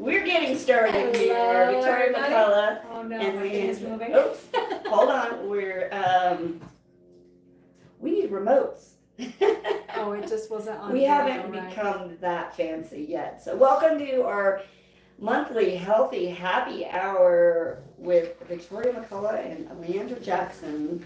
We're getting started here. Hello, Victoria everybody. McCullough. Oh no, And my we thing is moving. Oops. Hold on. We need remotes. Oh, it just wasn't on We video, haven't right? become that fancy yet. So welcome to our monthly healthy happy hour with Victoria McCullough and Leandra Jackson.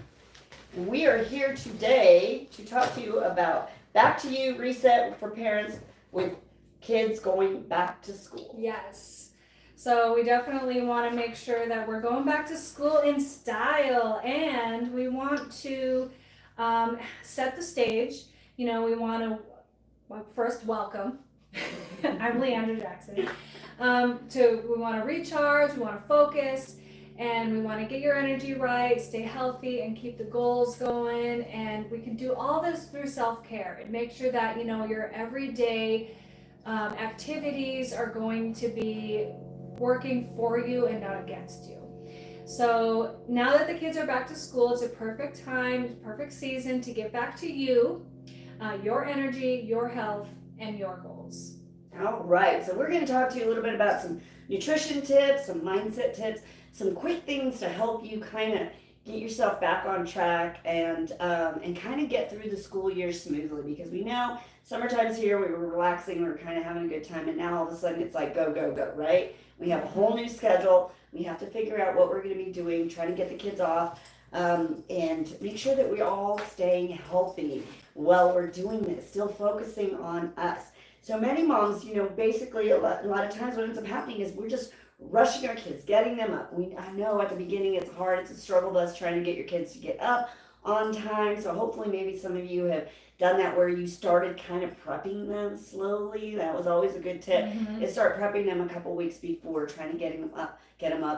And we are here today to talk to you about Back to You Reset for parents with kids going back to school. Yes. So we definitely want to make sure that we're going back to school in style, and we want to set the stage. You know, we want to first welcome. I'm Leandra Jackson. We want to recharge, we want to focus, and we want to get your energy right, stay healthy, and keep the goals going. And we can do all this through self-care and make sure that, you know, your everyday activities are going to be working for you and not against you. So now that the kids are back to school, it's a perfect time, perfect season to get back to you, your energy, your health, and your goals. All right, so we're going to talk to you a little bit about some nutrition tips, some mindset tips, some quick things to help you kind of get yourself back on track and kind of get through the school year smoothly, because we know summertime's here, we were relaxing, we were kind of having a good time, and now all of a sudden it's like go, go, go, right? We have a whole new schedule. We have to figure out what we're going to be doing, trying to get the kids off, and make sure that we're all staying healthy while we're doing this, still focusing on us. So many moms, you know, basically a lot of times what ends up happening is we're just rushing our kids, getting them up. I know at the beginning it's hard, it's a struggle bus trying to get your kids to get up on time. So hopefully maybe some of you have done that where you started kind of prepping them slowly. That was always a good tip. Is start prepping them a couple weeks before, trying to get them up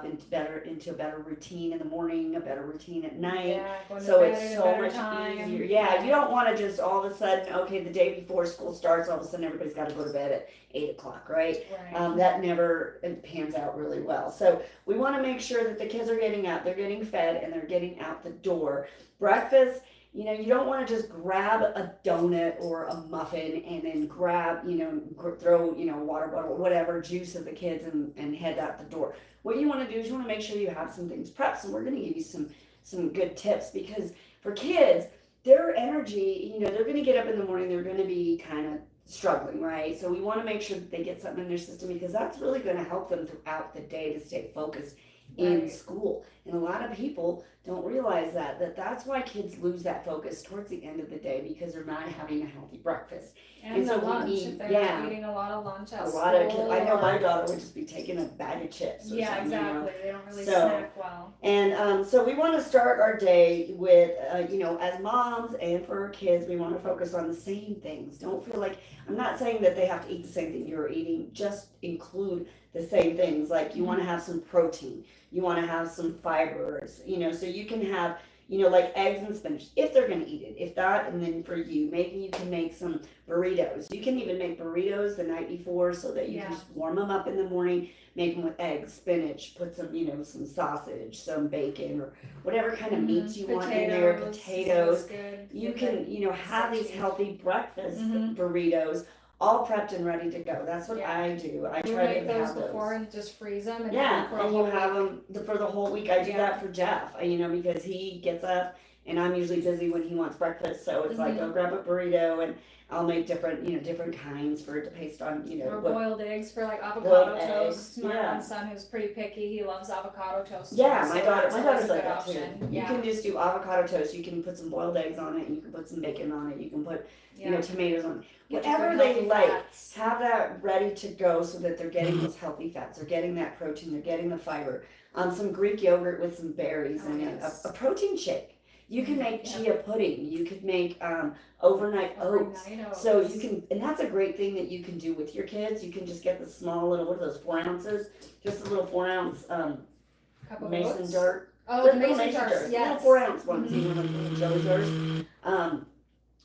into a better routine in the morning, a better routine at night. Yeah, So it's so much easier. Yeah, you don't want to just all of a sudden, okay, the day before school starts, all of a sudden everybody's got to go to bed at 8 o'clock, right? That never pans out really well. So we want to make sure that the kids are getting up, they're getting fed, and they're getting out the door. Breakfast, you know, you don't want to just grab a donut or a muffin and then grab, you know, throw, you know, water bottle, whatever, juice at the kids and head out the door. What you want to do is you want to make sure you have some things prepped. So we're going to give you some good tips, because for kids, their energy, you know, they're going to get up in the morning, they're going to be kind of struggling, right? So we want to make sure that they get something in their system, because that's really going to help them throughout the day to stay focused in school. And a lot of people don't realize that's why kids lose that focus towards the end of the day, because they're not having a healthy breakfast. And so the lunch, if they're not eating a lot of lunch at school. I know my daughter would just be taking a bag of chips or something. Exactly. You know? They don't really snack well. And so we want to start our day with, you know, as moms and for our kids, we want to focus on the same things. Don't feel like, I'm not saying that they have to eat the same thing you're eating, just include the same things. Like you want to have some protein, you want to have some fibers, you know, so you can have, you know, like eggs and spinach, if they're going to eat it. If not, and then for you, maybe you can make some burritos. You can even make burritos the night before so that you can just warm them up in the morning, make them with eggs, spinach, put some, you know, some sausage, some bacon, or whatever kind of meats you want in there, potatoes. You can, you know, have these healthy breakfast burritos all prepped and ready to go. That's what I do. I try to have those before and just freeze them. And and you have them for the whole week. I do that for Jeff, you know, because he gets up and I'm usually busy when he wants breakfast. So it's like, go grab a burrito, and I'll make different kinds for it to paste on, you know. Or boiled eggs for like avocado toast. My one son, who's pretty picky, he loves avocado toast. Yeah, my daughter's like that too. You can just do avocado toast. You can put some boiled eggs on it, and you can put some bacon on it. You can put, you know, tomatoes on it. Whatever they like, have that ready to go so that they're getting those healthy fats. They're getting that protein. They're getting the fiber. Some Greek yogurt with some berries in it. A protein shake. You can make chia pudding. You could make overnight oats. So you can, and that's a great thing that you can do with your kids. You can just get the small little, what are those, 4 ounces? Just a little 4 ounce mason jar. Oh, the mason jars. Yes. Little 4 ounce ones. You know, little jelly jars.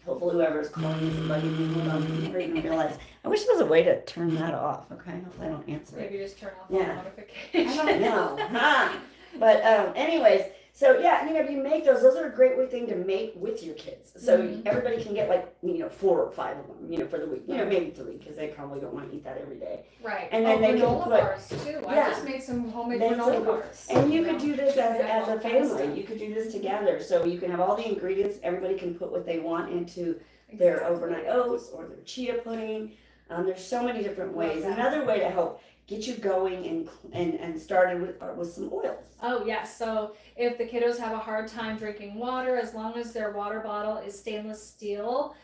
Hopefully whoever's calling is bugging me. Hold on, I didn't even realize. I wish there was a way to turn that off. Okay, hopefully I don't answer it. Maybe just turn off all notifications. I don't know. But anyways, so yeah, you make those are a great thing to make with your kids. So everybody can get like 4 or 5 of them, for the week. Maybe 3 because they probably don't want to eat that every day. Right. And then they can granola put bars too. I Yeah. just made some homemade That's granola so good. bars. And you could do this You can as have a all kinds of family. stuff. You could do this together. So you can have all the ingredients. Everybody can put what they want into their Exactly. overnight oats or their chia pudding. There's so many different Love ways. that. Another way to help get you going and started with some oils. Oh yes, so if the kiddos have a hard time drinking water, as long as their water bottle is stainless steel,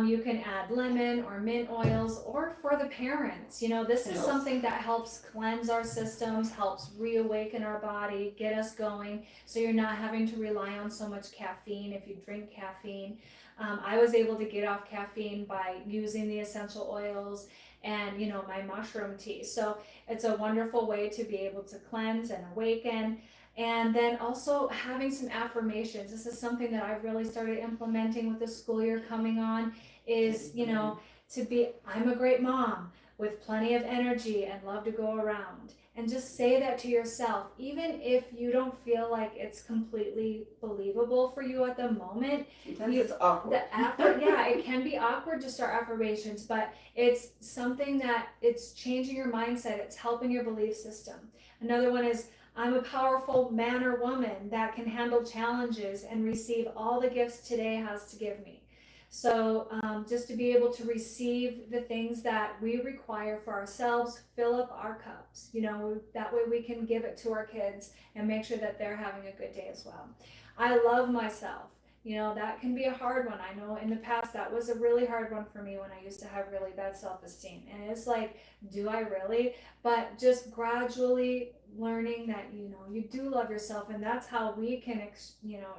you can add lemon or mint oils, or for the parents, this is Yes. something that helps cleanse our systems, helps reawaken our body, get us going, so you're not having to rely on so much caffeine if you drink caffeine. I was able to get off caffeine by using the essential oils and my mushroom tea. So it's a wonderful way to be able to cleanse and awaken. And then also having some affirmations. This is something that I've really started implementing with the school year coming on is, I'm a great mom with plenty of energy and love to go around. And just say that to yourself, even if you don't feel like it's completely believable for you at the moment. Sometimes it's awkward. It can be awkward to start affirmations, but it's something that it's changing your mindset. It's helping your belief system. Another one is, I'm a powerful man or woman that can handle challenges and receive all the gifts today has to give me. So just to be able to receive the things that we require for ourselves, fill up our cups, that way we can give it to our kids and make sure that they're having a good day as well. I love myself. That can be a hard one. I know in the past that was a really hard one for me when I used to have really bad self-esteem. And it's like, do I really? But just gradually learning that, you do love yourself, and that's how we can,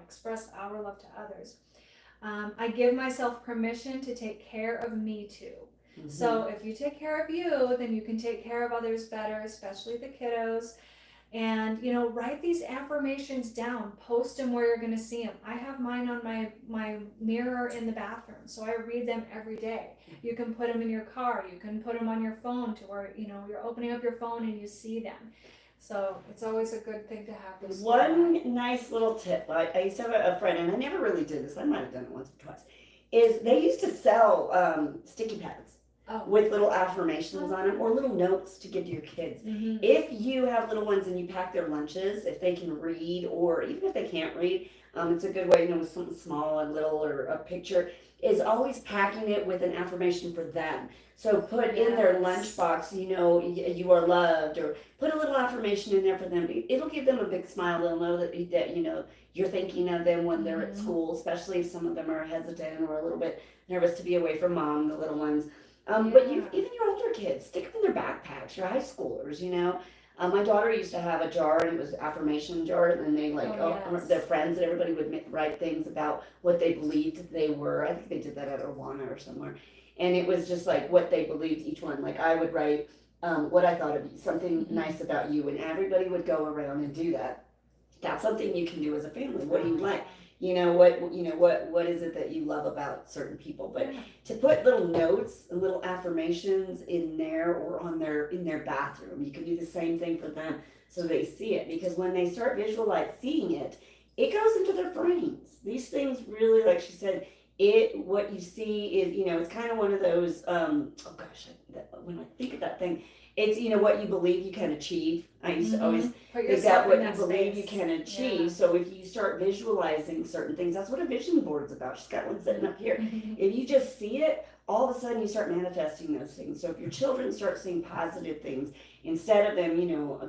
express our love to others. I give myself permission to take care of me too. Mm-hmm. So if you take care of you, then you can take care of others better, especially the kiddos. And write these affirmations down, post them where you're going to see them. I have mine on my mirror in the bathroom, so I read them every day. You can put them in your car, you can put them on your phone to where you're opening up your phone and you see them. So it's always a good thing to have this. One nice little tip, I used to have a friend, and I never really did this, I might have done it once or twice, is they used to sell sticky pads. With little affirmations on them or little notes to give to your kids. Mm-hmm. If you have little ones and you pack their lunches, if they can read or even if they can't read, it's a good way, with something small and little or a picture, is always packing it with an affirmation for them. So put in their lunchbox, you are loved, or put a little affirmation in there for them. It'll give them a big smile. They'll know that you're thinking of them when they're at school, especially if some of them are hesitant or a little bit nervous to be away from mom, the little ones. But even your older kids, stick them in their backpacks, your high schoolers, My daughter used to have a jar, and it was affirmation jar, and they their friends and everybody would write things about what they believed they were. I think they did that at Awana or somewhere. And it was just like what they believed each one. Like I would write what I thought of you, something nice about you, and everybody would go around and do that. That's something you can do as a family. What do you like? What is it that you love about certain people? But to put little notes and little affirmations in there or in their bathroom, you can do the same thing for them so they see it, because when they start seeing it, it goes into their brains. These things really, like she said, what you see is, it's kind of one of those, when I think of that thing, it's, what you believe you can achieve. I used to always think that what you believe you can achieve. Yeah. So if you start visualizing certain things, that's what a vision board's about. She's got one sitting up here. If you just see it, all of a sudden you start manifesting those things. So if your children start seeing positive things, instead of them,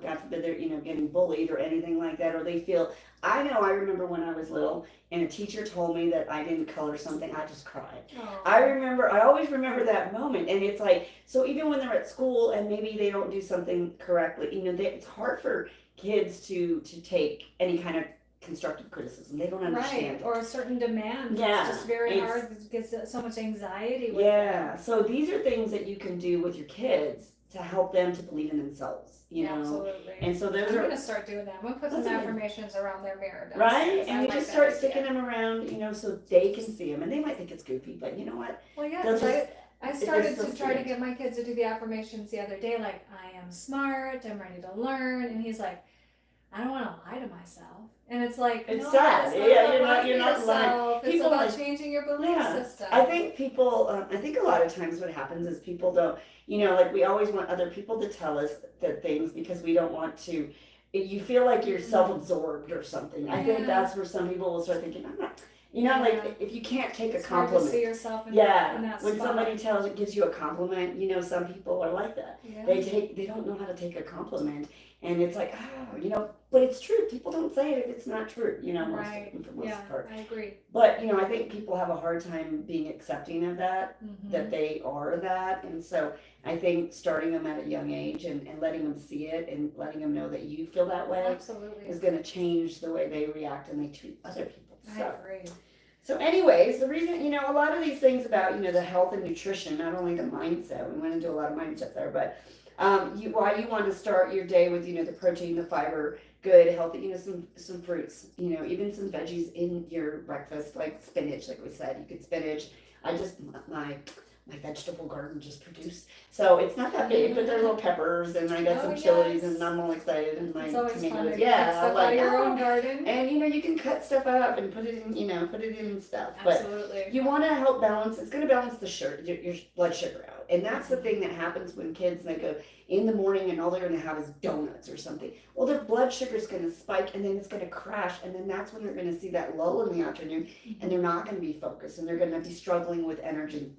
God forbid they're, getting bullied or anything like that, or they feel, I remember when I was little and a teacher told me that I didn't color something, I just cried. Aww. I always remember that moment. And it's like, so even when they're at school and maybe they don't do something correctly, it's hard for kids to take any kind of constructive criticism. They don't understand. Right, or a certain demand. Yeah. It's just very hard. It gets so much anxiety with them. So these are things that you can do with your kids to help them to believe in themselves, Absolutely. And so those I'm going to start doing that. I'm going to put some affirmations around their mirror. Right? And you just start sticking them around, so they can see them. And they might think it's goofy, but you know what? Well, yeah, I started to try to get my kids to do the affirmations the other day, like, I am smart, I'm ready to learn. And he's like, I don't want to lie to myself. And it's like, It's no, sad. it's Yeah, not you're about not- lying you're to not lying. yourself. It's People about like- changing your belief Yeah. system. I think people, I think a lot of times what happens is people don't, like we always want other people to tell us that things because we don't want to, you feel like you're self-absorbed or something. I think Yeah. that's where some people will start thinking, I'm not, Yeah. like if you can't take It's a hard to compliment. see yourself in Yeah, that when spot. somebody gives you a compliment, some people are like that. Yeah. They don't know how to take a compliment, and it's like, but it's true. People don't say it if it's not true, Right. for most Yeah, part. I agree. But, I think people have a hard time being accepting of that Mhm. they are that. And so I think starting them at a young age and letting them see it and letting them know that you feel that way Absolutely. is going to change the way they react and they treat other people. I agree. So anyways, the reason, a lot of these things about, the health and nutrition, not only the mindset, we went into a lot of mindset there, but why you want to start your day with, the protein, the fiber, good, healthy, some fruits, even some veggies in your breakfast, like spinach, like we said, you could spinach. My vegetable garden just produced. So it's not that big, but there are little peppers and I got Oh, some chilies yes. and I'm all excited and my It's always fun tomatoes. to Yeah, get stuff I'm out like, of your "Oh." own garden. And you can cut stuff up and put it in, put it in stuff. But Absolutely. you want to help balance. It's going to balance the your blood sugar out, and that's the thing that happens when kids they go in the morning and all they're going to have is donuts or something. Well, their blood sugar is going to spike, and then it's going to crash, and then that's when they're going to see that lull in the afternoon, and they're not going to be focused, and they're going to be struggling with energy.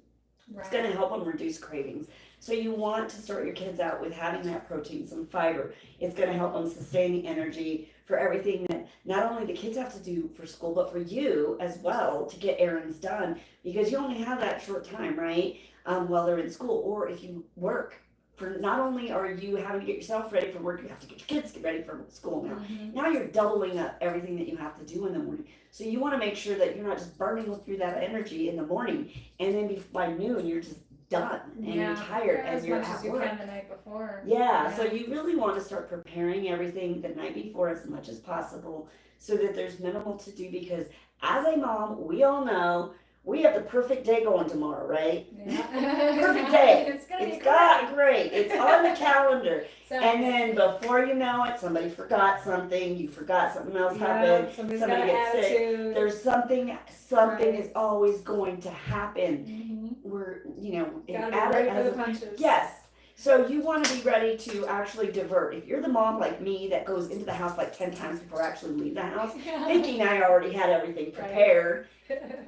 It's going to help them reduce cravings. So you want to start your kids out with having that protein, some fiber. It's going to help them sustain the energy for everything that not only the kids have to do for school, but for you as well to get errands done because you only have that short time, right? While they're in school, or if you work. For not only are you having to get yourself ready for work, you have to get your kids ready for school now. Mhm. Now you're doubling up everything that you have to do in the morning. So you want to make sure that you're not just burning through that energy in the morning, and then by noon you're just done and you're tired and as you're much at as you work. can the night before. Yeah, so you really want to start preparing everything the night before as much as possible so that there's minimal to do because as a mom, we all know we have the perfect day going tomorrow, right? Yeah. Perfect day. It's gonna It's be got great. It's on the calendar. So, And then before you know it, somebody forgot something, you forgot something else happened. somebody's somebody got gets sick. attitude. There's something Right. is always going to happen. Mhm. We're, Gotta be at it ready as for a the punches. Yes. So you want to be ready to actually divert. If you're the mom like me that goes into the house like 10 times before I actually leave the house, thinking I already had everything prepared,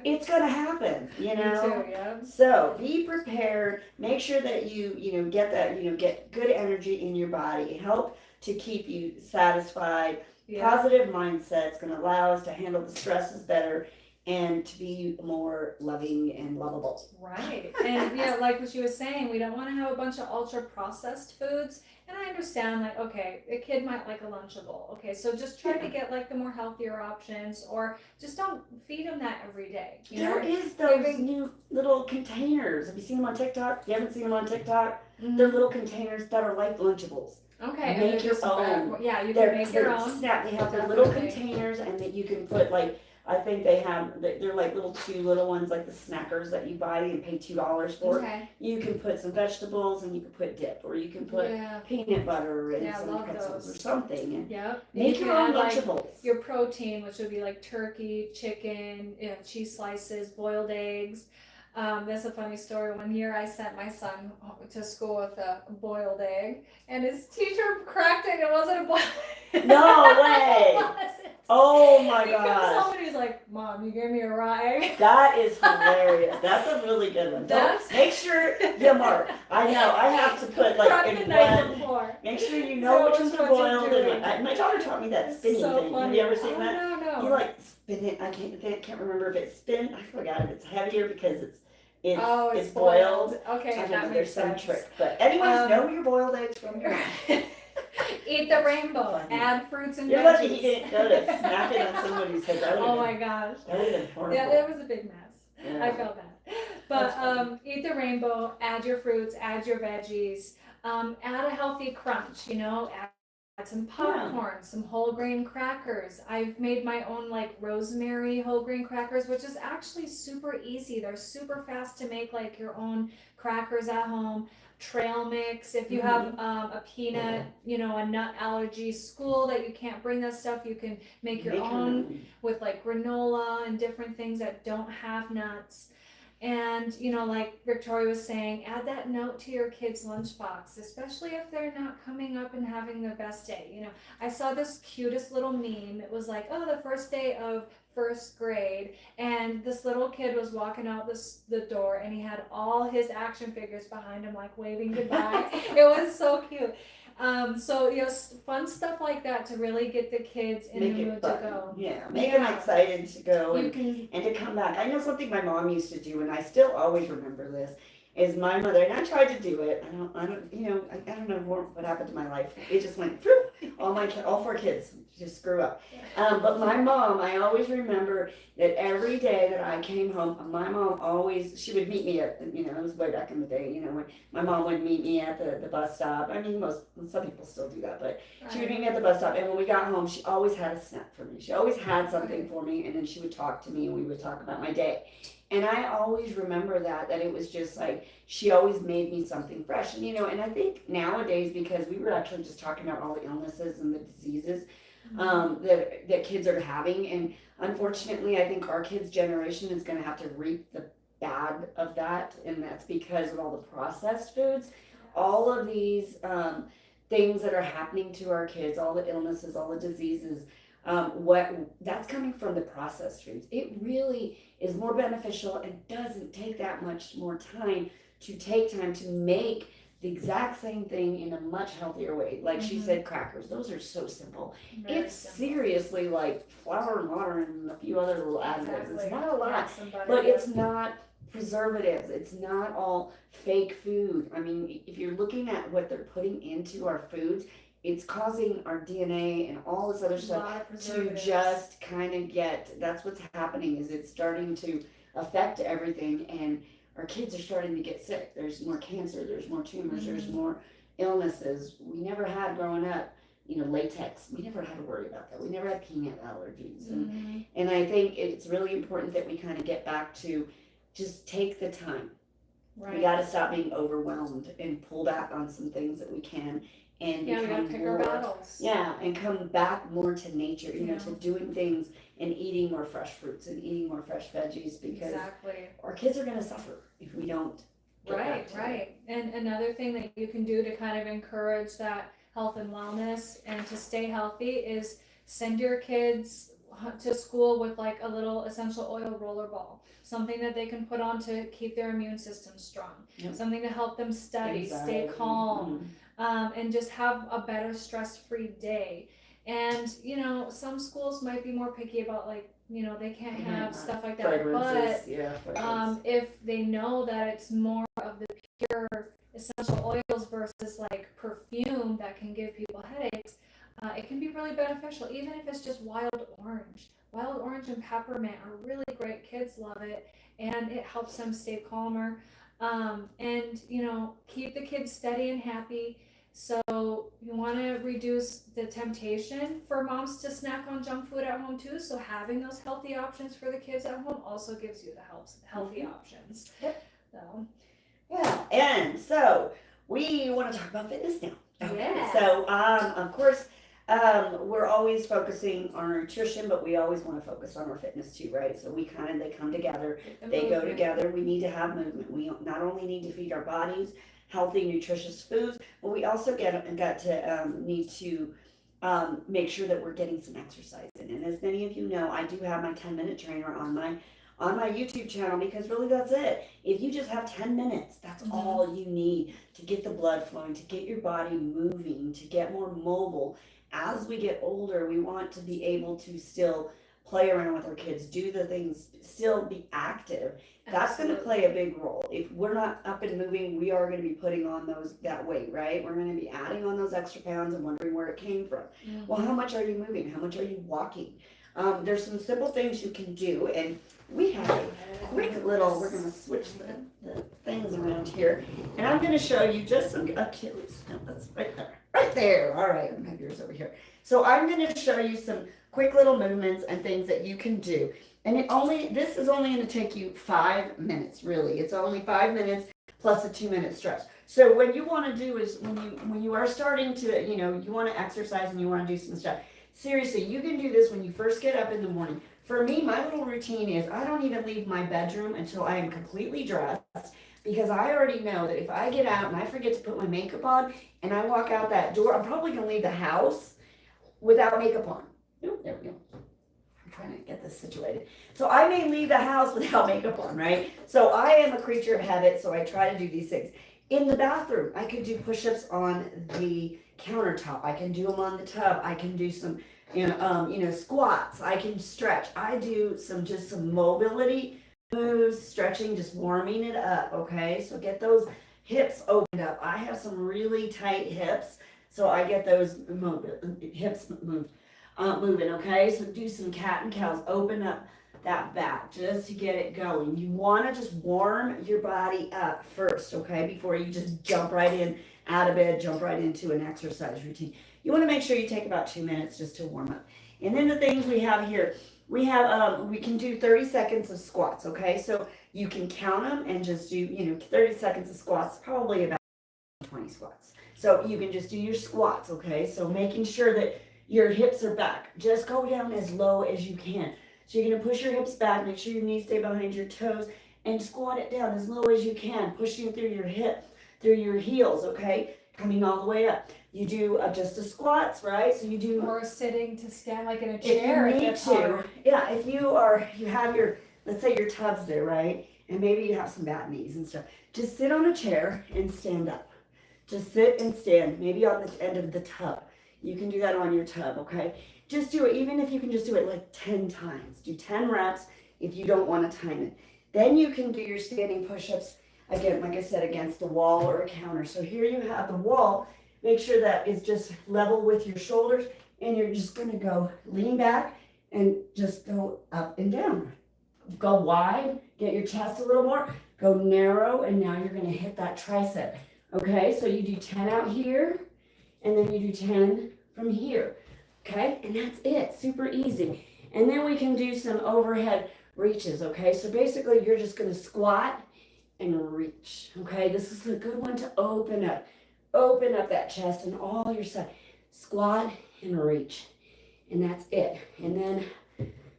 it's going to happen, Me too, yeah. So be prepared. Make sure that you get that, get good energy in your body. Help to keep you satisfied. Yeah. Positive mindset is going to allow us to handle the stresses better and to be more loving and lovable. Right. And yeah, like what you were saying, we don't want to have a bunch of ultra processed foods. And I understand, like, okay, a kid might like a Lunchable. Okay, so just try to get like the more healthier options, or just don't feed them that every day. There is those new little containers. Have you seen them on TikTok? You haven't seen them on TikTok? They're little containers that are like Lunchables. Okay, Make and your just own. Yeah, you They're can make your own. Snap. They have their little Definitely. containers, and that you can put like. I think they have. They're like two little ones, like the snackers that you buy and pay $2 for. Okay. You can put some vegetables, and you can put dip, or you can put Yeah. peanut butter and Yeah, I some love pretzels those. or something, and Yep. make You your can own add, like, Lunchables. your protein, which would be like turkey, chicken, cheese slices, boiled eggs. That's a funny story. One year I sent my son to school with a boiled egg, and his teacher cracked it. It wasn't a boiled egg. No way. It wasn't. Oh my He comes gosh. home and he's like, "Mom, you gave me a raw egg." That is hilarious. That's a really good one. That's- Make sure you mark. I know. I have to put like Prep in the night one. before. Make sure you know Know which which ones are ones you're boiled. doing. And my daughter taught me that It's spinning so thing. Have funny. you ever seen that? No. You like spin it. I can't remember if it's spin. I forgot if it's heavier because it's boiled. Okay, I don't that know. makes There's some sense. trick. But anyways, know your boiled eggs from your mom. Eat the rainbow. Funny. Add fruits and You're veggies. lucky he didn't go to smack it on somebody's head. That Oh would my have gosh. been horrible. Yeah, it was a big mess. Yeah. I felt bad. But That's funny. eat the rainbow, add your fruits, add your veggies, add a healthy crunch, add some popcorn, some whole grain crackers. I've made my own like rosemary whole grain crackers, which is actually super easy. They're super fast to make, like your own crackers at home. trail mix. If you have a peanut, a nut allergy school that you can't bring that stuff, you can make your own with like granola and different things that don't have nuts. And, like Victoria was saying, add that note to your kid's lunchbox, especially if they're not coming up and having the best day. I saw this cutest little meme. It was like, oh, the first day of first grade, and this little kid was walking out the door, and he had all his action figures behind him, like waving goodbye. It was so cute. So fun stuff like that to really get the kids in the mood to go. Yeah, make them excited to go and to come back. I know something my mom used to do, and I still always remember this. Is my mother, and I tried to do it. I don't know what happened to my life. It just went through. All four kids just screw up. But my mom, I always remember that every day that I came home, my mom she would meet me at, it was way back in the day, when my mom would meet me at the bus stop. I mean, some people still do that, but she would meet me at the bus stop, and when we got home, she always had a snack for me. She always had something for me, and then she would talk to me, and we would talk about my day. And I always remember that it was just like, she always made me something fresh. And I think nowadays, because we were actually just talking about all the illnesses and the diseases that kids are having. And unfortunately, I think our kids' generation is going to have to reap the bad of that. And that's because of all the processed foods, all of these things that are happening to our kids, all the illnesses, all the diseases. That's coming from the processed foods. It really is more beneficial and doesn't take that much more time to make the exact same thing in a much healthier way. Like she said, crackers. Those are so simple. It's seriously like flour and water and a few other little additives. It's not a lot, but it's not preservatives. It's not all fake food. I mean, if you're looking at what they're putting into our foods, it's causing our DNA and all this other stuff to just kind of that's what's happening, is it's starting to affect everything, and our kids are starting to get sick. There's more cancer, there's more tumors, there's more illnesses. We never had growing up, latex. We never had to worry about that. We never had peanut allergies. And I think it's really important that we kind of get back to just take the time. Right. We got to stop being overwhelmed and pull back on some things that we can. And we gotta pick our battles. Yeah, and come back more to nature, to doing things and eating more fresh fruits and eating more fresh veggies, because our kids are going to suffer if we don't. Right. And another thing that you can do to kind of encourage that health and wellness and to stay healthy is send your kids to school with like a little essential oil roller ball, something that they can put on to keep their immune system strong, something to help them study, stay calm. And just have a better stress-free day. And some schools might be more picky about they can't have stuff like that, but if they know that it's more of the pure essential oils versus like perfume that can give people headaches, it can be really beneficial, even if it's just wild orange and peppermint are really great. Kids love it, and it helps them stay calmer. And keep the kids steady and happy. So you want to reduce the temptation for moms to snack on junk food at home too. So having those healthy options for the kids at home also gives you the healthy options. Yep. So yeah, and so we want to talk about fitness now. Okay. Yeah. So of course, we're always focusing on our nutrition, but we always want to focus on our fitness too, right? So they come together, they go together. We need to have movement. We not only need to feed our bodies healthy, nutritious foods, but we also need to make sure that we're getting some exercise in. And as many of you know, I do have my 10-minute trainer on my YouTube channel, because really that's it. If you just have 10 minutes, that's all you need to get the blood flowing, to get your body moving, to get more mobile. As we get older, we want to be able to still play around with our kids, do the things, still be active. That's going to play a big role. If we're not up and moving, we are going to be putting on that weight, right? We're going to be adding on those extra pounds and wondering where it came from. Well, how much are you moving? How much are you walking? There's some simple things you can do, and we have a quick little, we're going to switch the things around here, and I'm going to show you just some, okay, that's right there. All right, I'm going to have yours over here. So I'm going to show you some quick little movements and things that you can do. And this is only going to take you 5 minutes, really. It's only 5 minutes. plus a 2-minute stretch. So what you want to do is when you are starting to, you want to exercise and you want to do some stuff. Seriously, you can do this when you first get up in the morning. For me, my little routine is I don't even leave my bedroom until I am completely dressed because I already know that if I get out and I forget to put my makeup on and I walk out that door, I'm probably going to leave the house without makeup on. Oop, there we go. I'm trying to get this situated. So I may leave the house without makeup on, right? So I am a creature of habit, so I try to do these things. In the bathroom, I could do push-ups on the countertop. I can do them on the tub. I can do some, squats. I can stretch. I do some mobility moves, stretching, just warming it up. Okay, so get those hips opened up. I have some really tight hips, so I get those hips moving. Okay, so do some cat and cows. Open up that back just to get it going. You want to just warm your body up first, okay, before you just jump right in out of bed, jump right into an exercise routine. You want to make sure you take about 2 minutes just to warm up. And then the things we have here, we can do 30 seconds of squats, okay? So you can count them and just do 30 seconds of squats, probably about 20 squats. So you can just do your squats, okay? So making sure that your hips are back. Just go down as low as you can. So you're going to push your hips back, make sure your knees stay behind your toes, and squat it down as low as you can, pushing through your heels, okay? Coming all the way up. You do just the squats, right? So you do. Or sitting to stand like in a chair. If you need to. Yeah, if you have let's say your tub's there, right? And maybe you have some bad knees and stuff. Just sit on a chair and stand up. Just sit and stand, maybe on the end of the tub. You can do that on your tub, okay? Just do it, even if you can just do it like 10 times. Do 10 reps if you don't want to time it. Then you can do your standing push-ups, again, like I said, against the wall or a counter. So here you have the wall. Make sure that is just level with your shoulders, and you're just going to go lean back and just go up and down. Go wide, get your chest a little more, go narrow, and now you're going to hit that tricep. Okay, so you do 10 out here, and then you do 10 from here. Okay, and that's it, super easy. And then we can do some overhead reaches, okay? So basically you're just gonna squat and reach, okay? This is a good one to open up that chest and all your side. Squat and reach, and that's it. And then,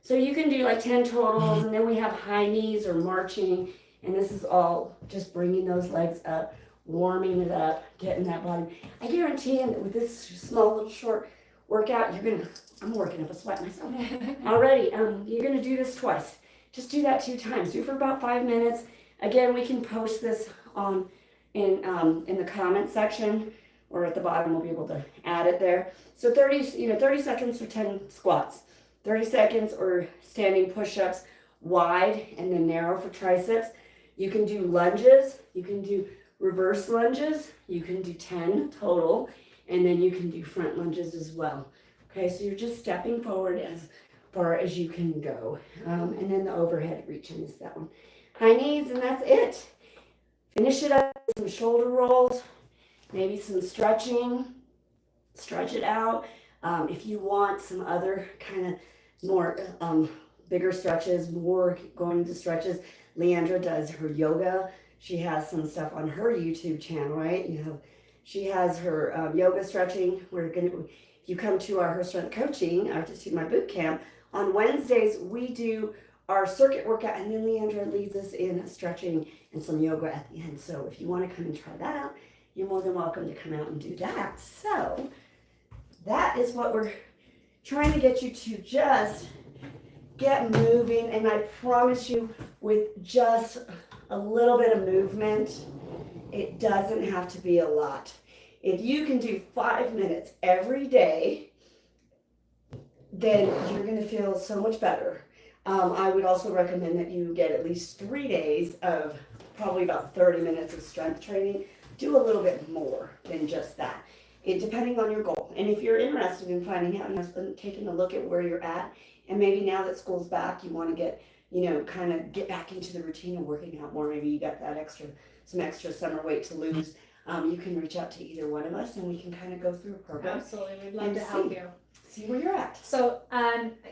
so you can do like 10 totals, and then we have high knees or marching, and this is all just bringing those legs up, warming it up, getting that body. I guarantee you that with this small little short workout, I'm working up a sweat myself already. You're gonna do this twice. Just do that 2 times. Do it for about 5 minutes. Again, we can post this in the comment section, or at the bottom we'll be able to add it there. So 30 seconds for 10 squats, 30 seconds or standing push-ups, wide and then narrow for triceps. You can do lunges, you can do reverse lunges, you can do 10 total, and then you can do front lunges as well. Okay, so you're just stepping forward as far as you can go. And then the overhead reach, I missed that one. High knees, and that's it. Finish it up with some shoulder rolls, maybe some stretching. Stretch it out. If you want some other kind of more bigger stretches, more going to stretches, Leandra does her yoga. She has some stuff on her YouTube channel, right? She has her yoga stretching. If you come to her strength coaching, to my boot camp, on Wednesdays we do our circuit workout, and then Leandra leads us in stretching and some yoga at the end. So if you want to come and try that out, you're more than welcome to come out and do that. So that is what we're trying to get you to just get moving. And I promise you, with just a little bit of movement, it doesn't have to be a lot. If you can do 5 minutes every day, then you're going to feel so much better. I would also recommend that you get at least 3 days of probably about 30 minutes of strength training. Do a little bit more than just that, depending on your goal. And if you're interested in finding out and taking a look at where you're at, and maybe now that school's back, you want to get, kind of get back into the routine of working out more. Maybe you got some extra summer weight to lose. You can reach out to either one of us, and we can kind of go through a program. Absolutely, we'd love to help you. See where you're at. So,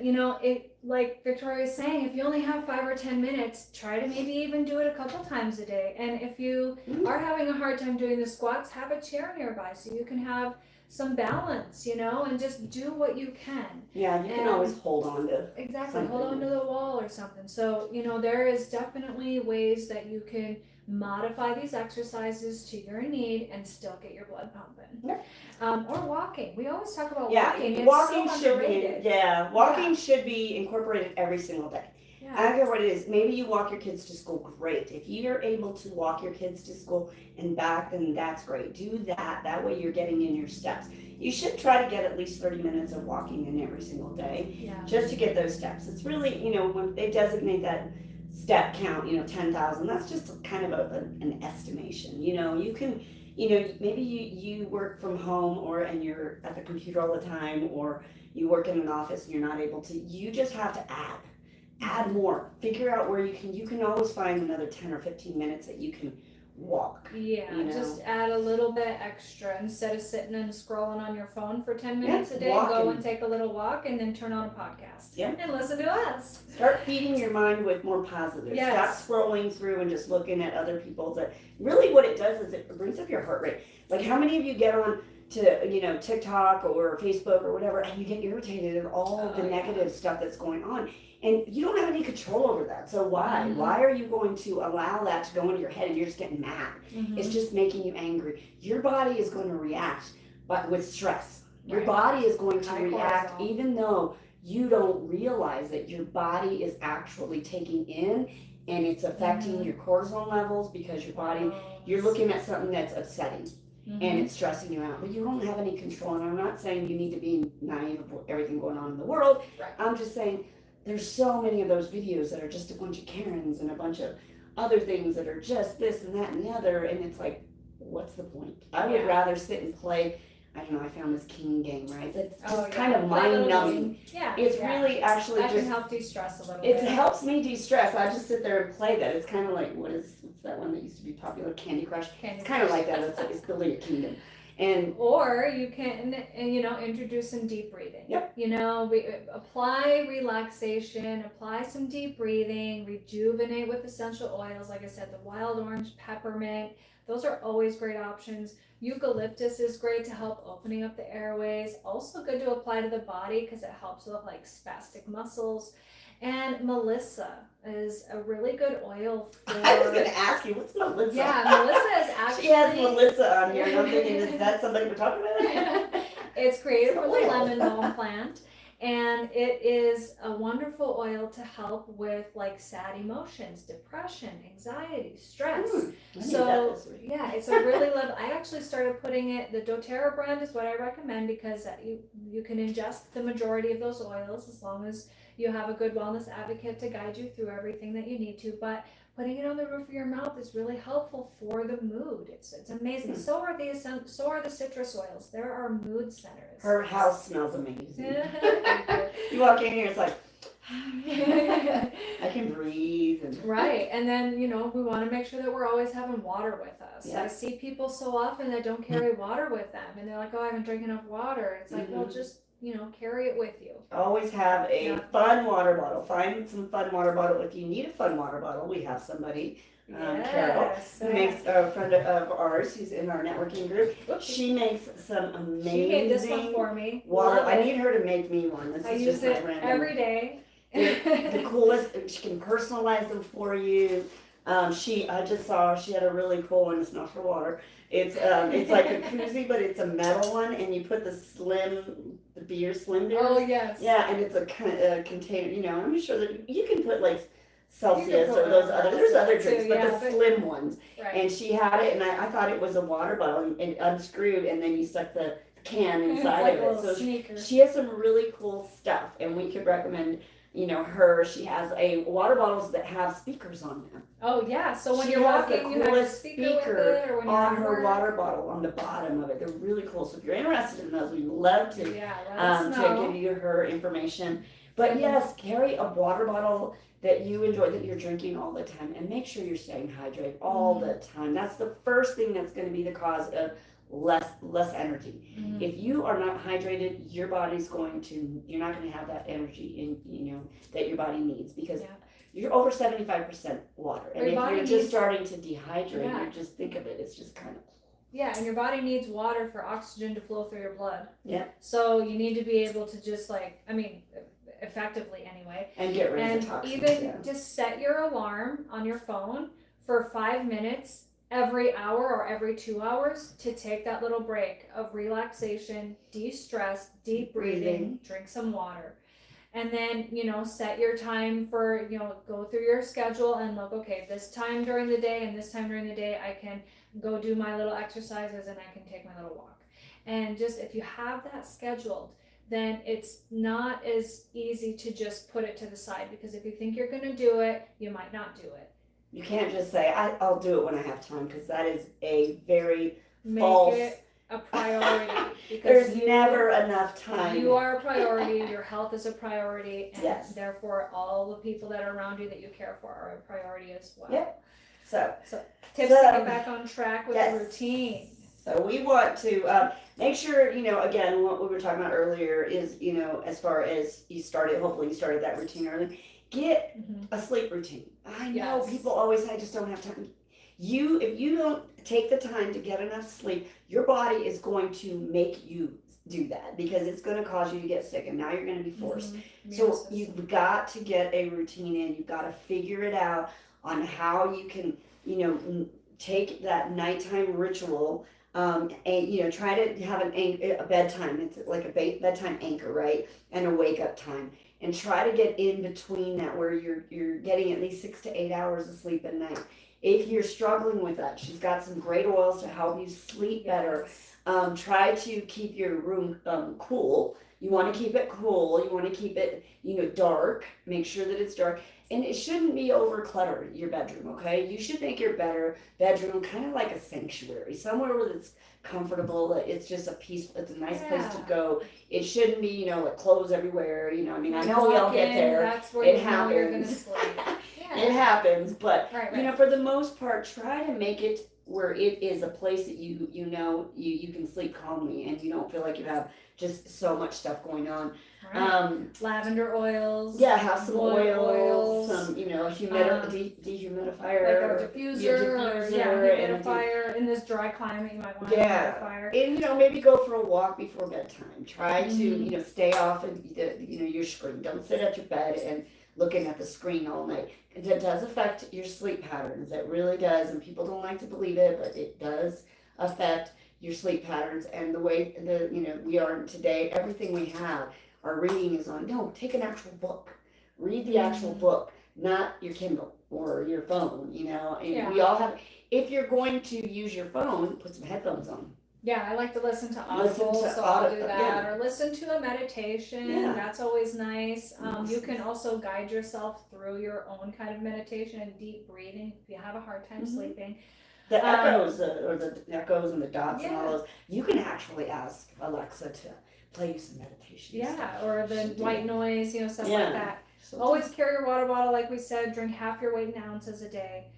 you know, it, like Victoria is saying, if you only have 5 or 10 minutes, try to maybe even do it a couple times a day. And if you are having a hard time doing the squats, have a chair nearby so you can have some balance, you know, and just do what you can. Yeah, you can always hold on to. Exactly, hold on to the wall or something. So, you know, there is definitely ways that you can modify these exercises to your need and still get your blood pumping. Yep. Or walking. We always talk about Yeah, walking. It's walking so should underrated. be. Yeah, walking should be incorporated every single day. Yeah. I don't care what it is. Maybe you walk your kids to school. Great. If you're able to walk your kids to school and back, then that's great. Do that. That way you're getting in your steps. You should try to get at least 30 minutes of walking in every single day, Yeah. just to get those steps. It's really, you know, when they designate that step count, you know, 10,000, that's just kind of an estimation. You know, you can, you know, maybe you work from home and you're at the computer all the time, or you work in an office and you're not able to, you just have to add more. Figure out where you can always find another 10 or 15 minutes that you can walk. Yeah, you know? just add a little bit extra instead of sitting and scrolling on your phone for 10 minutes a day. walking. Go and take a little walk and then turn on a podcast. Yeah. And listen to us. Start feeding your mind with more positive. Yes. Stop scrolling through and just looking at other people's. Really what it does is it brings up your heart rate. Like, how many of you get on to, you know, TikTok or Facebook or whatever, and you get irritated at all the negative stuff that's going on? And you don't have any control over that. So why? Mhm. Why are you going to allow that to go into your head and you're just getting mad? Mm-hmm. It's just making you angry. Your body is going to react with stress. Your Right. body is going to High react cortisol. even though you don't realize that your body is actually taking in, and it's affecting Mhm. your cortisol levels because your body, you're looking at something that's upsetting Mhm. and it's stressing you out, but you don't have any control. And I'm not saying you need to be naive of everything going on in the world. Right. I'm just saying there's so many of those videos that are just a bunch of Karens and a bunch of other things that are just this and that and the other, and it's like, what's the point? I would Yeah. rather sit and play. I don't know, I found this King game, right? That's just Oh, yeah. kind of Play a little mind numbing. game. Yeah. It's yeah. really actually that just, can help de-stress a little it bit. helps me de-stress. I just sit there and play that. It's kind of like, what's that one that used to be popular? Candy Crush. It's kind of like that. It's building a kingdom. And Or you can, you know, introduce some deep breathing. Yep. You know, apply relaxation, apply some deep breathing, rejuvenate with essential oils. Like I said, the wild orange, peppermint, those are always great options. Eucalyptus is great to help opening up the airways. Also good to apply to the body because it helps with like spastic muscles. And Melissa is a really good oil for. I was going to ask you, what's Melissa? Yeah, Melissa is actually. She has Melissa on here, and I'm thinking, is that somebody we're talking about? It's created It's from an the oil. lemon balm plant, and it is a wonderful oil to help with like sad emotions, depression, anxiety, stress. I need that So this week. yeah, it's a really I actually started putting it. The DoTerra brand is what I recommend because you can ingest the majority of those oils as long as you have a good wellness advocate to guide you through everything that you need to. But putting it on the roof of your mouth is really helpful for the mood. It's amazing. So are the citrus oils. There are mood centers. Her house smells amazing. Thank you. You walk in here, it's like, I can breathe. And Right, and then you know we want to make sure that we're always having water with us. Yeah. I see people so often that don't carry water with them, and they're like, "Oh, I haven't drank enough water." It's like, well, just carry it with you. Always have a Yeah. fun water bottle. Find some fun water bottle. If you need a fun water bottle, we have somebody, Carol, Yes. who makes a friend of ours who's in our networking group. Oops. She makes some amazing She made this one for me. water. Love I it. need her to make me one. This I is use just my it random. every day. The coolest. She can personalize them for you. I just saw she had a really cool one. It's not for water. It's like a koozie, but it's a metal one, and you put the beer slim beers. Oh yes. Yeah, and it's a container. You know, I'm sure that you can put like Celsius put or those whatever other. There's else other too, drinks, but yeah, the but- slim ones. Right. And she had it, and I thought it was a water bottle, and unscrewed, and then you stuck the can It's inside like of a it. little So sneaker. she has some really cool stuff, and we could recommend, her. She has water bottles that have speakers on them. Oh yeah. So when She you're has the walking, you have a coolest speaker with speaker it, or when you're on at her work. water bottle on the bottom of it. They're really cool. So if you're interested in those, we'd love to Yeah. Let us to know. give you her information. But yes, carry a water bottle that you enjoy, that you're drinking all the time, and make sure you're staying hydrated all the time. That's the first thing that's going to be the cause of less energy. Mhm. If you are not hydrated, your body's going to, you're not going to have that energy that your body needs, because Yeah. you're over 75% water. And Your if body you're needs- just starting to dehydrate, Yeah. you just think of it, it's just kind of. Yeah, and your body needs water for oxygen to flow through your blood. Yeah. So you need to be able to just effectively anyway. And get rid And of the toxins. even just set your alarm on your phone for 5 minutes every hour or every 2 hours to take that little break of relaxation, de-stress, deep breathing, drink some water. And then, set your time for, go through your schedule and look, okay, this time during the day and this time during the day, I can go do my little exercises and I can take my little walk. And just if you have that scheduled, then it's not as easy to just put it to the side, because if you think you're going to do it, you might not do it. You can't just say, I'll do it when I have time, because that is a very Make false. it a priority. Because There's never enough time. You are a priority. Your health is a priority, and Yes. therefore all the people that are around you that you care for are a priority as well. Yep. So tips to get back on track with yes. a routine. So we want to make sure, again, what we were talking about earlier is, as far as hopefully you started that routine early, get a sleep routine. I know people always say, I just don't have time. If you don't take the time to get enough sleep, your body is going to make you do that, because it's going to cause you to get sick, and now you're going to be forced. So you've got to get a routine in. You've got to figure it out on how you can, take that nighttime ritual, and try to have a bedtime. It's like a bedtime anchor, right? And a wake up time, and try to get in between that, where you're getting at least 6 to 8 hours of sleep at night. If you're struggling with that, she's got some great oils to help you sleep better. Try to keep your room cool. You want to keep it cool. You want to keep it, dark. Make sure that it's dark. And it shouldn't be over cluttered, your bedroom, okay? You should make your bedroom kind of like a sanctuary, somewhere where it's comfortable. It's just it's a nice place to go. It shouldn't be, like clothes everywhere. I know we all get there. That's where it happens. You're gonna happens. sleep. Yeah. It happens, but Right. For the most part, try to make it where it is a place that you can sleep calmly, and you don't feel like you have just so much stuff going on. Right. Lavender oils. Yeah, have some wood oils, some dehumidifier, like a diffuser, or humidifier. In this dry climate, you might want a humidifier. And maybe go for a walk before bedtime. Try to stay off of your screen. Don't sit at your bed and looking at the screen all night. It does affect your sleep patterns. It really does, and people don't like to believe it, but it does affect your sleep patterns and the way we are today. Everything we have, our reading is on. No, take an actual book. Read the actual book, not your Kindle or your phone. And we all have. If you're going to use your phone, put some headphones on. Yeah, I like to listen to Audible, so I'll do that. Or listen to a meditation. Yeah. That's always nice. You can also guide yourself through your own kind of meditation and deep breathing if you have a hard time sleeping. The echoes, or the echoes and the dots and all those. You can actually ask Alexa to play you some meditation. Yeah, or the white noise, stuff like that. So Always carry your water bottle, like we said. Drink half your weight in ounces a day.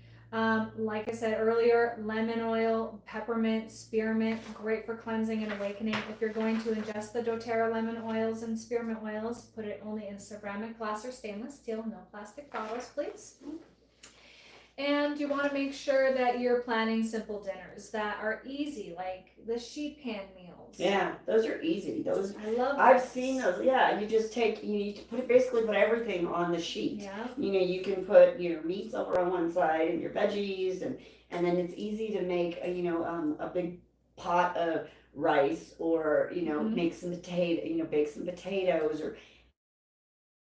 Like I said earlier, lemon oil, peppermint, spearmint, great for cleansing and awakening. If you're going to ingest the doTERRA lemon oils and spearmint oils, put it only in ceramic, glass, or stainless steel, no plastic bottles, please. And you want to make sure that you're planning simple dinners that are easy, like the sheet pan meals. Yeah, those are easy. I love I've those. seen those. Yeah, you just basically put everything on the sheet. Yeah. You can put your meats over on one side and your veggies, and then it's easy to make a big pot of rice, or make some bake some potatoes, or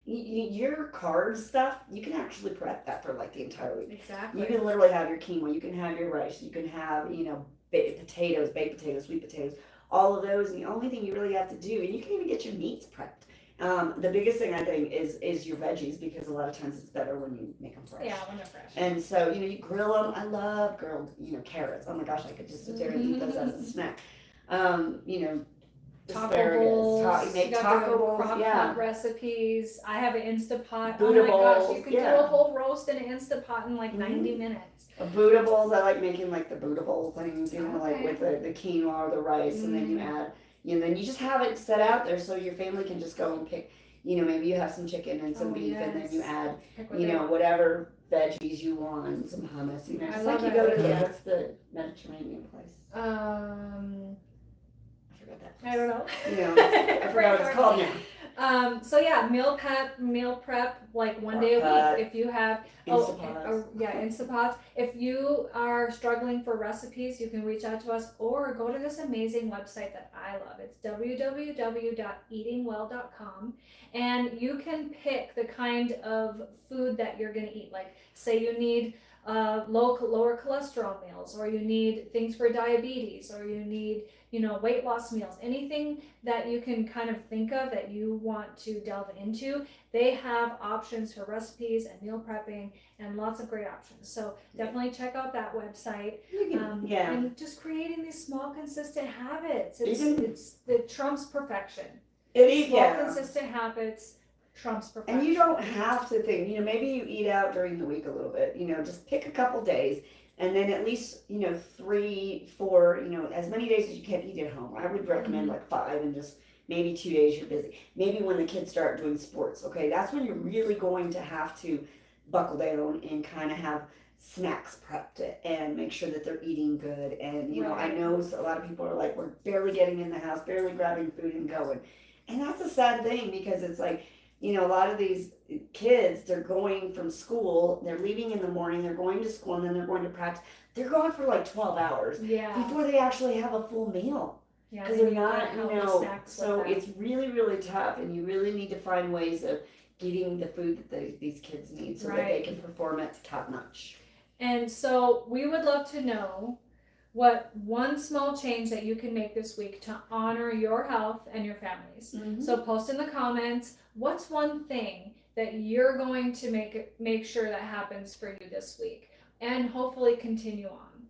your carb stuff. You can actually prep that for like the entire week. Exactly. You can literally have your quinoa. You can have your rice. You can have baked potatoes, sweet potatoes. All of those, and the only thing you really have to do, and you can even get your meats prepped. The biggest thing I think is your veggies, because a lot of times it's better when you make them fresh. Yeah, when they're fresh. And so you grill them. I love grilled carrots. Oh my gosh, I could just sit there and eat those as a snack. taco asparagus. bowls. You make got taco the bowls, crock yeah. pot recipes. I have an Instapot. Oh Buddha my gosh, bowls, you can yeah. do a whole roast in an Instapot in like 90 Mhm. minutes. Buddha bowls, I like making like the Buddha bowl things, like Okay. with the quinoa or the rice, and then you add, then you just have it set out there so your family can just go and pick, maybe you have some chicken and some Oh, beef, and then you yes. add, Pick what they want. whatever veggies you want, some hummus, I just love like you that go to idea. what's the Mediterranean place? I forgot that place. I don't know. I forgot what it's called now. So yeah, meal prep, like one day a week. If you have Instapots. Instapots. If you are struggling for recipes, you can reach out to us or go to this amazing website that I love. It's www.eatingwell.com, and you can pick the kind of food that you're gonna eat. Like, say you need lower cholesterol meals, or you need things for diabetes, or you need weight loss meals, anything that you can kind of think of that you want to delve into. They have options for recipes and meal prepping and lots of great options. So definitely check out that website. And just creating these small consistent habits. It trumps perfection. Small consistent habits trumps perfection. And you don't have to think, maybe you eat out during the week a little bit, just pick a couple days. And then at least, 3, 4, as many days as you can eat at home. I would recommend like 5, and just maybe 2 days you're busy. Maybe when the kids start doing sports, okay, that's when you're really going to have to buckle down and kind of have snacks prepped and make sure that they're eating good. And, I know a lot of people are like, we're barely getting in the house, barely grabbing food and going. And that's a sad thing, because it's like, a lot of these kids, they're going from school, they're leaving in the morning, they're going to school, and then they're going to practice. They're gone for like 12 hours before they actually have a full meal. Because they're not, so it's really, really tough, and you really need to find ways of getting the food that these kids need so that they can perform at top notch. And so we would love to know what one small change that you can make this week to honor your health and your families. Mm-hmm. So post in the comments, what's one thing that you're going to make sure that happens for you this week, and hopefully continue on.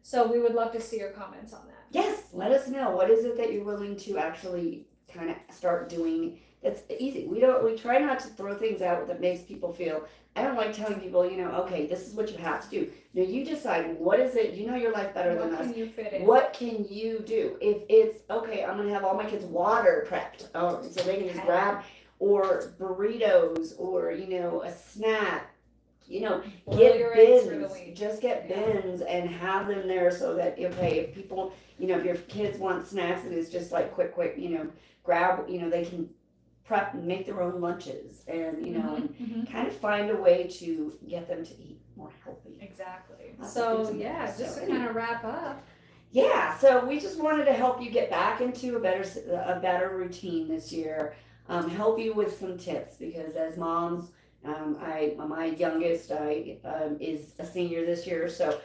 So we would love to see your comments on that. Yes, let us know. What is it that you're willing to actually kind of start doing that's easy? We try not to throw things out that makes people feel, I don't like telling people, okay, this is what you have to do. No, you decide what is it, your life better than us. What can you fit in? What can you do? If it's, okay, I'm going to have all my kids water prepped, so they can just grab, or burritos, or, a snack, get bins, just get bins and have them there so that, okay, if people, if your kids want snacks and it's just like quick, grab, they can prep and make their own lunches, and and kind of find a way to get them to eat more healthy. Exactly. So just to kind of wrap up. Yeah, so we just wanted to help you get back into a better routine this year. Help you with some tips, because as moms, my youngest is a senior this year, so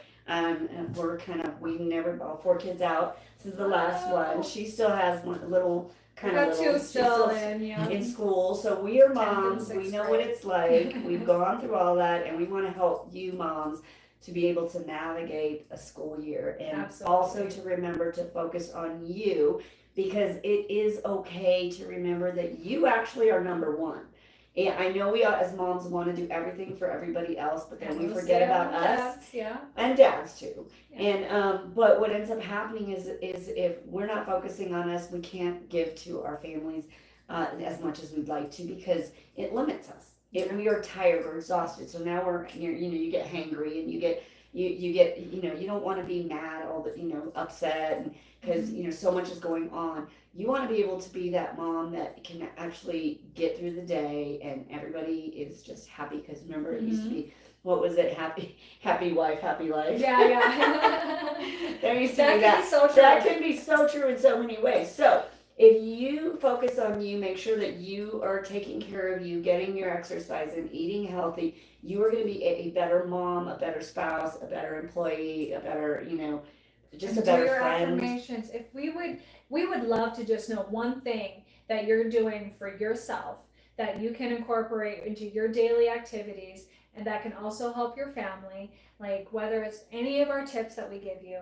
we've never brought 4 kids out since the last one. She still has one little. Two still in school, so we are moms. We know what it's like. We've gone through all that, and we want to help you moms to be able to navigate a school year, and also to remember to focus on you, because it is okay to remember that you actually are number one. And I know we as moms want to do everything for everybody else, but then we forget about us, and dads too. And but what ends up happening is if we're not focusing on us, we can't give to our families as much as we'd like to, because it limits us. We are tired, we're exhausted. So now you get hangry, and you get you don't want to be mad all the upset, and because so much is going on. You want to be able to be that mom that can actually get through the day and everybody is just happy, because remember it used to be, what was it, happy wife, happy life. There used to be that. That can be so true in so many ways. So if you focus on you, make sure that you are taking care of you, getting your exercise and eating healthy, you are going to be a better mom, a better spouse, a better employee, a better, just a better friend. Affirmations. If we would love to just know one thing that you're doing for yourself that you can incorporate into your daily activities and that can also help your family, like whether it's any of our tips that we give you.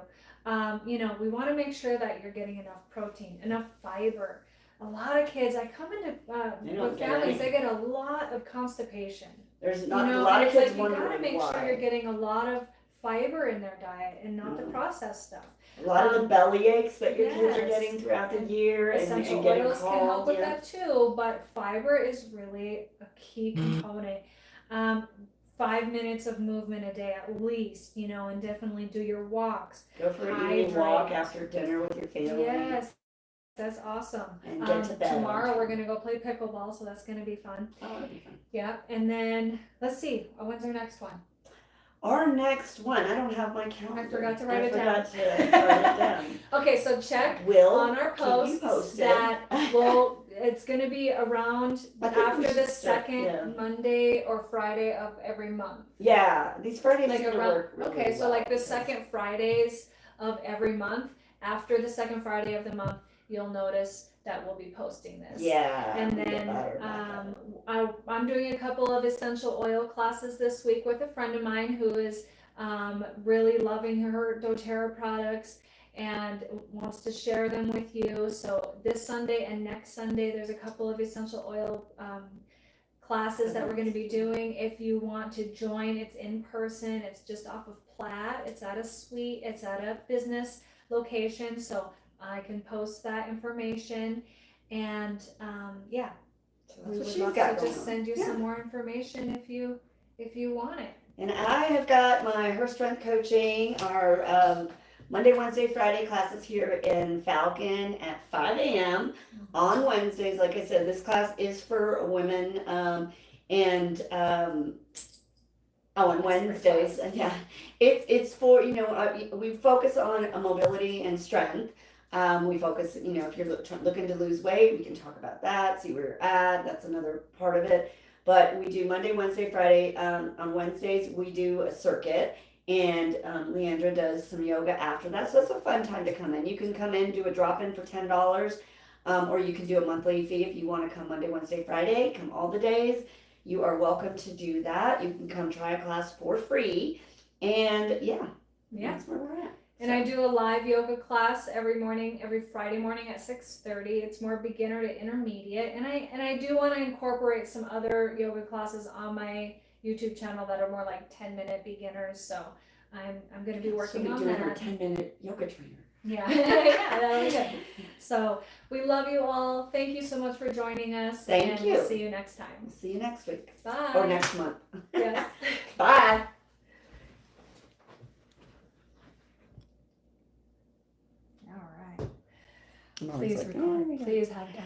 You know, we want to make sure that you're getting enough protein, enough fiber. A lot of kids, I come into with families, they get a lot of constipation. There's not You know, a lot and of it's kids like you gotta wondering make sure you're why. getting a lot of fiber in their diet and not the processed stuff. A lot of the belly aches that your kids are Yes. getting throughout the year Essential and getting oils can help called. with that too, but fiber is really a key component. 5 minutes of movement a day at least, you know, and definitely do your walks. Go for an evening walk Hydrate. after dinner with your family. Yes, that's awesome. And get to bed. Tomorrow we're gonna go play pickleball, so that's gonna be fun. Oh, that'll be fun. Yeah, and then let's see, when's our next one? Our next one, I don't have my calendar. I forgot to write it down. I forgot to write it down. Okay, so check Will on our keep you posts posted. that will, it's gonna be around I think we after should the start, second yeah. Monday or Friday of every month. Yeah, these Fridays Like seem to around, work really okay, so well like the because- second Fridays of every month, after the second Friday of the month, you'll notice that we'll be posting this. Yeah. And we get then better back at it. I'm doing a couple of essential oil classes this week with a friend of mine who is really loving her doTERRA products and wants to share them with you. So this Sunday and next Sunday, there's a couple of essential oil classes that we're going to be doing. If you want to join, it's in person. It's just off of Platt. It's at a suite. It's at a business location. So I can post that information. And yeah, So we that's what would she's love got to just going on. send you some more information if you want it. And I have got my Her Strength Coaching, our Monday, Wednesday, Friday classes here in Falcon at 5 a.m. on Wednesdays. Like I said, this class is for women. On Wednesdays, and yeah, it's for, you know, we focus on mobility and strength. We focus, you know, if you're looking to lose weight, we can talk about that, see where you're at. That's another part of it. But we do Monday, Wednesday, Friday. On Wednesdays, we do a circuit, and Leandra does some yoga after that. So it's a fun time to come in. You can come in, do a drop-in for $10, or you can do a monthly fee if you want to come Monday, Wednesday, Friday. Come all the days. You are welcome to do that. You can come try a class for free. And yeah, that's where we're at. And I do a live yoga class every Friday morning at 6:30. It's more beginner to intermediate, and I do want to incorporate some other yoga classes on my YouTube channel that are more like 10-minute beginners. So I'm going to be working on doing that. our 10-minute yoga trainer. Yeah, yeah, that'll be good. So we love you all. Thank you so much for joining us. Thank and you. We'll see you next time. See you next week. Bye. Or next month. Yes. Bye. All right. I'm always Please like, record. oh, Please have done that.